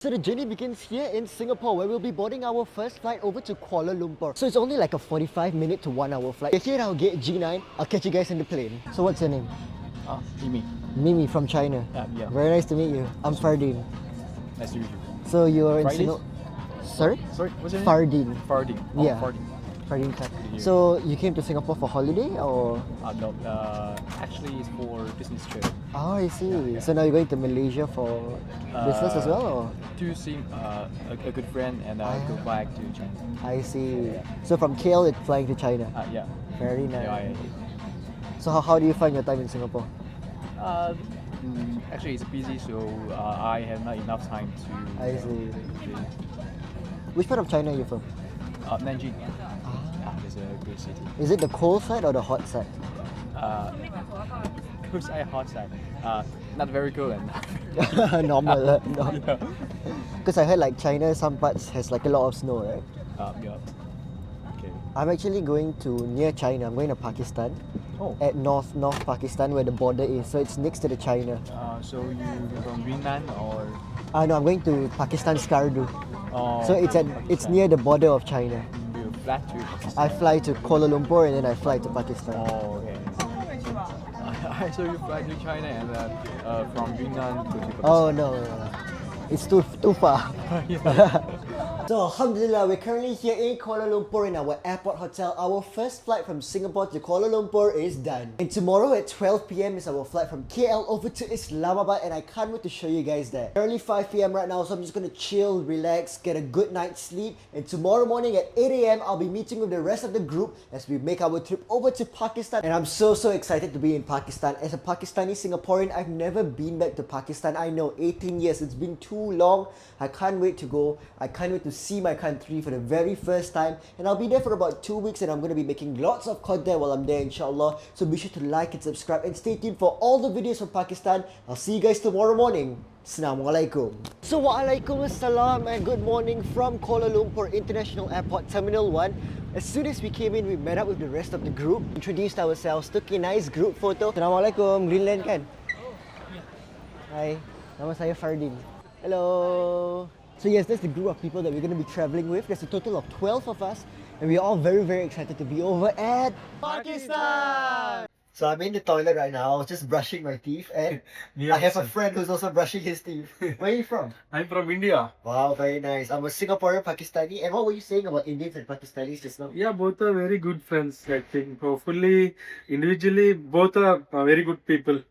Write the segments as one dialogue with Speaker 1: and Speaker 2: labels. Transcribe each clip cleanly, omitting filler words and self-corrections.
Speaker 1: So the journey begins here in Singapore, where we'll be boarding our first flight over to Kuala Lumpur. So it's only like a 45-minute to 1 hour flight. We're here at our gate G9. I'll catch you guys in the plane. So what's your name?
Speaker 2: Mimi.
Speaker 1: Mimi from China.
Speaker 2: Yeah.
Speaker 1: Very nice to meet you. I'm Fardeen.
Speaker 2: Nice to meet you.
Speaker 1: So you're in
Speaker 2: Fridays?
Speaker 1: Singapore. Sorry?
Speaker 2: Sorry, what's your name?
Speaker 1: Fardeen.
Speaker 2: Fardeen.
Speaker 1: Yeah.
Speaker 2: Fardeen.
Speaker 1: Fardeen Khan.
Speaker 2: you.
Speaker 1: So you came to Singapore for holiday or?
Speaker 2: No, actually it's for business trip.
Speaker 1: Oh, I see.
Speaker 2: Yeah.
Speaker 1: So now you're going to Malaysia for business as well, or?
Speaker 2: To see a good friend and go back to China.
Speaker 1: I see. So from KL, it's flying to China.
Speaker 2: Yeah.
Speaker 1: Very nice.
Speaker 2: Yeah,
Speaker 1: So how do you find your time in Singapore?
Speaker 2: actually it's busy, so I have not enough time to.
Speaker 1: I see. Which part of China are you from?
Speaker 2: Nanjing. It's a good city.
Speaker 1: Is it the cold side or the hot side?
Speaker 2: Good side, hot side. Not very good and
Speaker 1: Normal.
Speaker 2: yeah.
Speaker 1: Because I heard like China, some parts has like a lot of snow, right?
Speaker 2: Yeah. Okay.
Speaker 1: I'm actually going to near China. I'm going to Pakistan.
Speaker 2: Oh.
Speaker 1: At North Pakistan, where the border is. So it's next to the China.
Speaker 2: So you're from Yunnan or?
Speaker 1: No, I'm going to Pakistan Skardu.
Speaker 2: Oh,
Speaker 1: So it's
Speaker 2: Pakistan.
Speaker 1: near the border of China.
Speaker 2: You fly to Pakistan.
Speaker 1: I fly to Kuala Lumpur and then I fly to Pakistan.
Speaker 2: Oh, okay. I saw you fly to China and from Yunnan to Pakistan.
Speaker 1: Oh no. It's too far. So Alhamdulillah, we're currently here in Kuala Lumpur in our airport hotel. Our first flight from Singapore to Kuala Lumpur is done. And tomorrow at 12 PM is our flight from KL over to Islamabad, and I can't wait to show you guys that. Early 5 PM right now, so I'm just gonna chill, relax, get a good night's sleep. And tomorrow morning at 8 AM, I'll be meeting with the rest of the group as we make our trip over to Pakistan. And I'm so excited to be in Pakistan. As a Pakistani Singaporean, I've never been back to Pakistan. I know, 18 years, it's been too long. I can't wait to go. I can't wait to see my country for the very first time, and I'll be there for about 2 weeks, and I'm going to be making lots of content while I'm there, inshallah. So be sure to like and subscribe and stay tuned for all the videos from Pakistan. I'll see you guys tomorrow morning. Assalamualaikum. So waalaikum assalam and good morning from Kuala Lumpur International Airport Terminal 1. As soon as we came in, we met up with the rest of the group, introduced ourselves, took a nice group photo. Assalamualaikum, Greenland kan? Hi, nama saya Fardeen. Hello. So yes, that's the group of people that we're going to be travelling with. There's a total of 12 of us, and we're all very excited to be over at Pakistan! So I'm in the toilet right now. I was just brushing my teeth, and I have a friend who's also brushing his teeth. Where are you from?
Speaker 3: I'm from India.
Speaker 1: Wow, very nice. I'm a Singaporean Pakistani. And what were you saying about Indians and Pakistanis just now?
Speaker 3: Yeah, both are very good friends, I think. Hopefully, individually, both are very good people.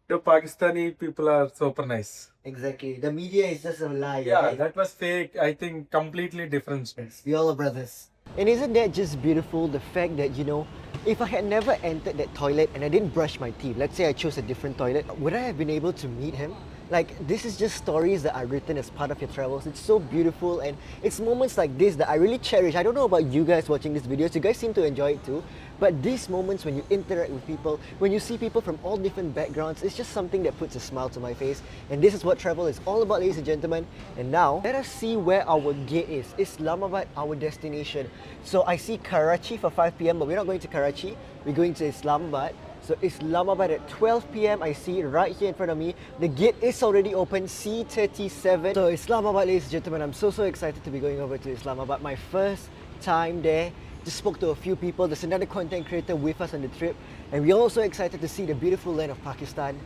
Speaker 3: The Pakistani people are super nice.
Speaker 1: Exactly. The media is just a lie.
Speaker 3: Yeah,
Speaker 1: right?
Speaker 3: that was fake. I think completely different.
Speaker 1: We all are brothers. And isn't that just beautiful, the fact that, you know, if I had never entered that toilet and I didn't brush my teeth, let's say I chose a different toilet, would I have been able to meet him? Like, this is just stories that are written as part of your travels. It's so beautiful, and it's moments like this that I really cherish. I don't know about you guys watching these videos, you guys seem to enjoy it too, but these moments when you interact with people, when you see people from all different backgrounds, it's just something that puts a smile to my face. And this is what travel is all about, ladies and gentlemen. And now, let us see where our gate is. Islamabad, our destination. So I see Karachi for 5 PM, but we're not going to Karachi. We're going to Islamabad. So Islamabad at 12 PM, I see it right here in front of me. The gate is already open, C37. So Islamabad, ladies and gentlemen, I'm so excited to be going over to Islamabad. My first time there. Just spoke to a few people. There's another content creator with us on the trip. And we're also excited to see the beautiful land of Pakistan.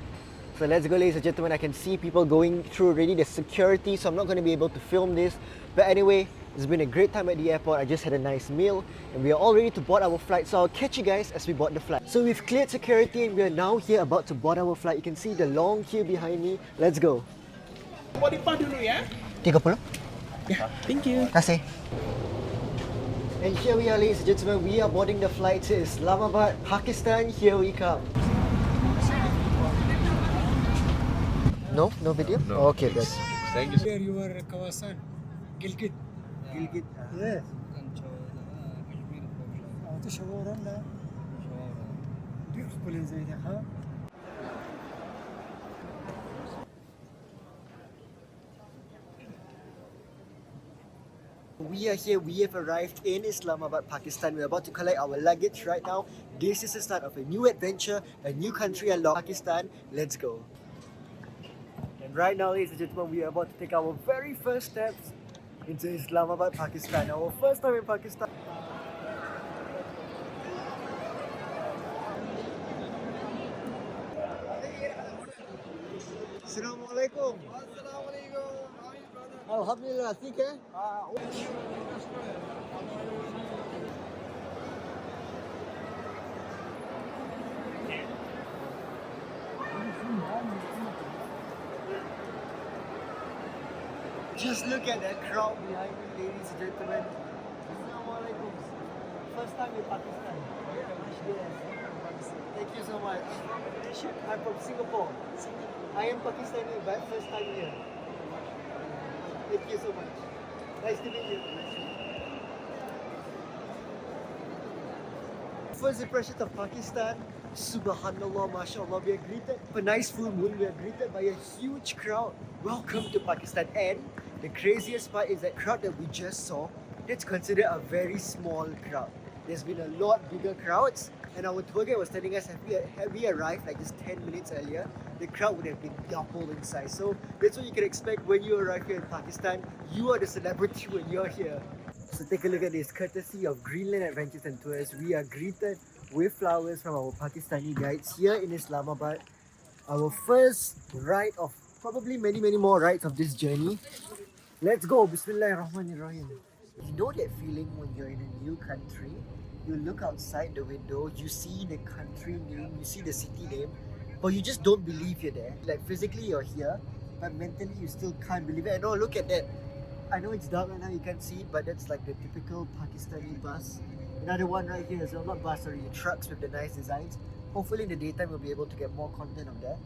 Speaker 1: So let's go, ladies and gentlemen. I can see people going through already the security, so I'm not going to be able to film this. But anyway, it's been a great time at the airport. I just had a nice meal and we are all ready to board our flight. So I'll catch you guys as we board the flight. So we've cleared security and we are now here about to board our flight. You can see the long queue behind me. Let's go.
Speaker 4: 30 ya.
Speaker 1: 30?
Speaker 4: Yeah, thank you.
Speaker 1: Terima kasih. And here we are, ladies and gentlemen. We are boarding the flight to Islamabad, Pakistan. Here we come. No video?
Speaker 5: No.
Speaker 1: Okay, good.
Speaker 5: Thank you.
Speaker 4: Here you are Kawasan, Gilgit.
Speaker 1: Gilgit. Yes. We are here, we have arrived in Islamabad, Pakistan. We're about to collect our luggage right now. This is the start of a new adventure, a new country unlocked, Pakistan. Let's go. And right now, ladies and gentlemen, we are about to take our very first steps into Islamabad, Pakistan. Our first time in Pakistan. Assalamualaikum. Alhamdulillah, ठीक है? Just look at that crowd behind me, ladies and gentlemen. Assalamualaikum. First time in Pakistan. Yes. Thank you so much. I'm from Singapore. I am Pakistani, but first time here. Thank you so much. Nice to meet you. First impressions of Pakistan. Subhanallah, mashallah. We are greeted for nice full moon. We are greeted by a huge crowd. Welcome to Pakistan. And the craziest part is that crowd that we just saw. That's considered a very small crowd. There's been a lot bigger crowds. And our tour guide was telling us had we arrived like just 10 minutes earlier, the crowd would have been double in size. So that's what you can expect when you arrive here in Pakistan. You are the celebrity when you're here. So take a look at this. Courtesy of Greenland Adventures and Tours, we are greeted with flowers from our Pakistani guides here in Islamabad. Our first ride of probably many more rides of this journey. Let's go. Bismillahirrahmanirrahim. You know that feeling when you're in a new country? You look outside the window, you see the country name, you see the city name, but you just don't believe you're there. Like physically you're here, but mentally you still can't believe it. And oh, look at that. I know it's dark right now, you can't see it, but that's like the typical Pakistani bus. Another one right here as well, not bus, sorry, trucks with the nice designs. Hopefully in the daytime we'll be able to get more content of that.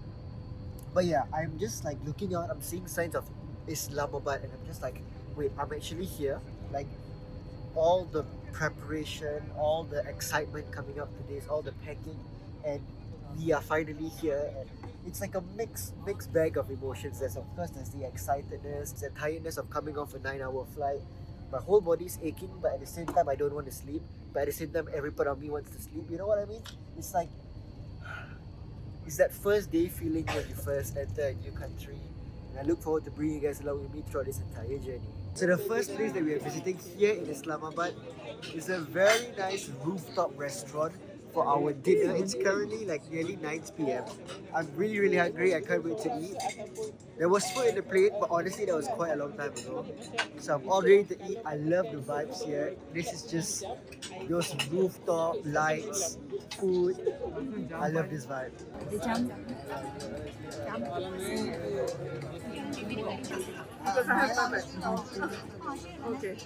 Speaker 1: But yeah, I'm just like looking out, I'm seeing signs of Islamabad and I'm just like, wait, I'm actually here. Like all the preparation, all the excitement coming up to this, all the packing, and we are finally here. And it's like a mixed bag of emotions. There's of course there's the excitedness, the tiredness of coming off a 9-hour flight. My whole body's aching, but at the same time I don't want to sleep. But at the same time every part of me wants to sleep. You know what I mean? It's like it's that first day feeling when you first enter a new country. And I look forward to bringing you guys along with me throughout this entire journey. So the first place that we are visiting here in Islamabad is a very nice rooftop restaurant for our dinner. It's currently like nearly 9 p.m. I'm really hungry. I can't wait to eat. There was food in the plate, but honestly that was quite a long time ago. So I'm all ready to eat. I love the vibes here. This is just those rooftop lights, food. I love this vibe.
Speaker 5: Okay.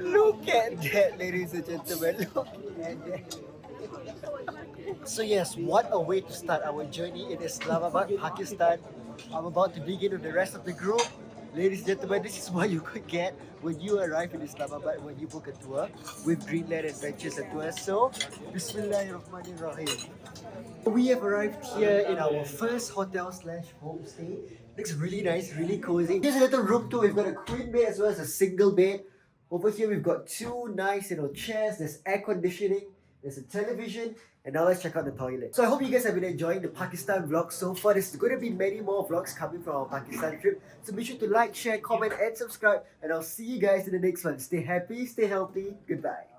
Speaker 1: Look at that, ladies and gentlemen. Look at that. So yes, what a way to start our journey in Islamabad, Pakistan. I'm about to begin with the rest of the group. Ladies and gentlemen, this is what you could get when you arrive in Islamabad, when you book a tour with Greenland Adventures and Tours. So, Bismillahirrahmanirrahim. We have arrived here in our first hotel/homestay. Looks really nice, really cozy. Here's a little room too. We've got a queen bed as well as a single bed. Over here we've got two nice chairs. There's air conditioning. There's a television. And now let's check out the toilet. So I hope you guys have been enjoying the Pakistan vlog so far. There's going to be many more vlogs coming from our Pakistan trip. So be sure to like, share, comment and subscribe. And I'll see you guys in the next one. Stay happy, stay healthy. Goodbye.